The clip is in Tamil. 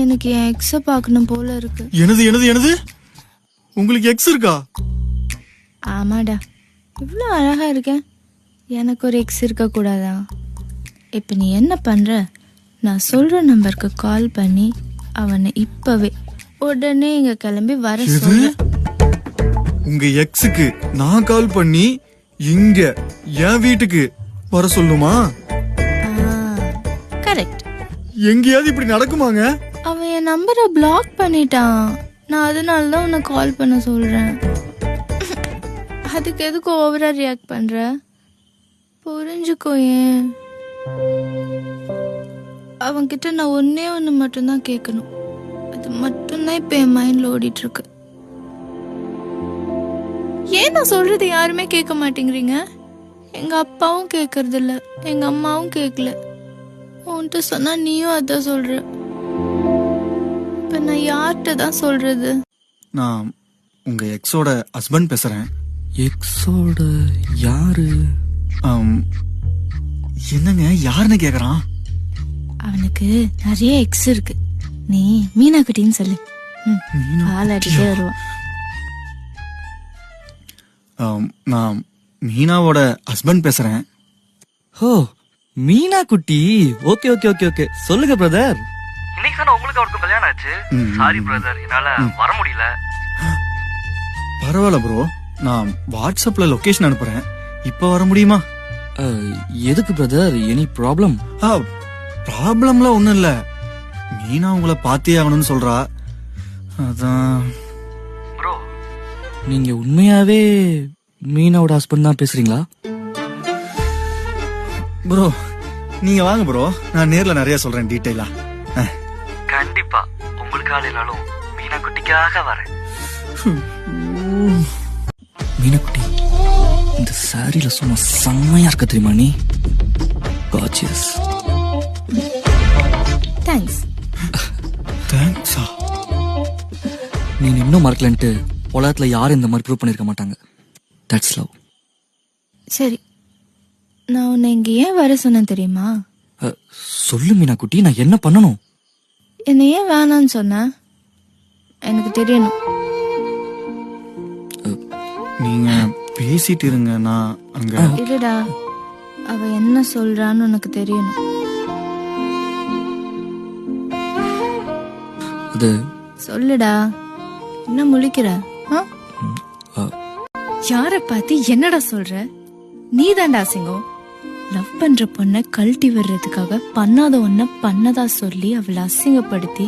எனக்கு என் எக்ஸ பார்க்கணும் போல இருக்கு. எனது உங்களுக்கு எக்ஸ் இருக்கா? ஆமாடா, இவ்வளோ அழகா இருக்கேன், எனக்கு ஒரு எக்ஸ் இருக்க கூடாதா? இப்போ நீ என்ன பண்ற, நான் சொல்ற நம்பருக்கு கால் பண்ணி அவனை இப்பவே உடனே இங்க கிளம்பி வர சொல்ற. உங்க எக்ஸுக்கு நான் கால் பண்ணி இங்க என் வீட்டுக்கு வர சொல்லுமா? கரெக்ட். எங்கேயாவது இப்படி நடக்குமாங்க? அவன் என் நம்பரை பிளாக் பண்ணிட்டான். நான் அதனால தான் உன்னை கால் பண்ண சொல்றேன். அதுக்கு எதுக்கு ஓவரா ரியாக்ட் பண்ற? புரிஞ்சுக்கோ. ஏன் அவன்கிட்ட நான் ஒன்னே ஒன்று மட்டும்தான் கேட்கணும். அது மட்டும்தான் இப்போ என் மைண்ட்ல ஓடிட்டு இருக்கு. ஏன் நான் சொல்றது யாருமே கேட்க மாட்டேங்கிறீங்க? எங்க அப்பாவும் கேட்கறது இல்ல, எங்க அம்மாவும் கேட்கல. உன்கிட்ட சொன்னா நீயும் அதான் சொல்ற. இப்ப நான் யார்கிட்ட தான் சொல்றது? நான் உங்க எக்ஸோட ஹஸ்பண்ட் பேசுறேன். எக்ஸோட யாரு? என்னங்க யாருன்னு கேக்குறான்? அவனுக்கு நிறைய எக்ஸ் இருக்கு. நீ மீனா குட்டின்னு சொல்லு. ஆளாடிட்டே வருவான். நான் மீனாவோட ஹஸ்பண்ட் பேசுறேன். ஓ, மீனா குட்டி. ஓகே ஓகே ஓகே ஓகே, சொல்லுங்க பிரதர். இன்னைக்கு தானே உங்களுக்கு அவருக்கு கல்யாணம் ஆச்சு. சாரி பிரதர், என்னால வர முடியல. பரவாயில்ல ப்ரோ, நான் வாட்ஸ்அப்ல லொகேஷன் அனுப்புறேன். இப்ப வர முடியுமா? எதுக்கு பிரதர்? Any problem? ப்ராப்ளம்லாம் ஒண்ணும் இல்ல. மீனா உங்களை பார்த்தே ஆகணும்னு சொல்றா. அதான் ப்ரோ, நீங்க உண்மையாவே மீனாவோட ஹஸ்பண்ட் தான் பேசுறீங்களா? ப்ரோ நீங்க வாங்க ப்ரோ, நான் நேர்ல நிறைய சொல்றேன் டீடைலா. கண்டிப்பா உங்களுக்கு ஆளினாலும் மீனா குட்டிக்காக வரேன். மீனா குட்டி, இந்த சாரியில சும்மா செம்மையா இருக்க தெரியுமா நீ? கார்ஜியஸ். தேங்க்ஸ். தேங்க்ஸா? நீ இன்னும் மறக்கலன்ட்டு உலகத்துல யாரும் இந்த மாதிரி ப்ரூவ் பண்ணிருக்க மாட்டாங்க. That's love. சரி, நான் உன்னை இங்க ஏன் வர சொன்னேன் தெரியுமா? சொல்லு மீனா குட்டி, நான் என்ன பண்ணணும்? என்னை ஏன் வேணான்னு சொன்ன எனக்கு தெரியணும். நீங்க பேசிட்டு இருங்க, நான் அங்க. இல்லடா, அவ என்ன சொல்றான்னு உனக்கு தெரியணும். அது சொல்லுடா, என்ன முழிக்கிற? யார பார்த்து என்னடா சொல்ற? நீ தான்டா சிங்கம். லவ் பண்ற பொண்ண கழட்டி வர்றதுக்காக பண்ணாத ஒன்ன பண்ணதா சொல்லி அவளை அசிங்கப்படுத்தி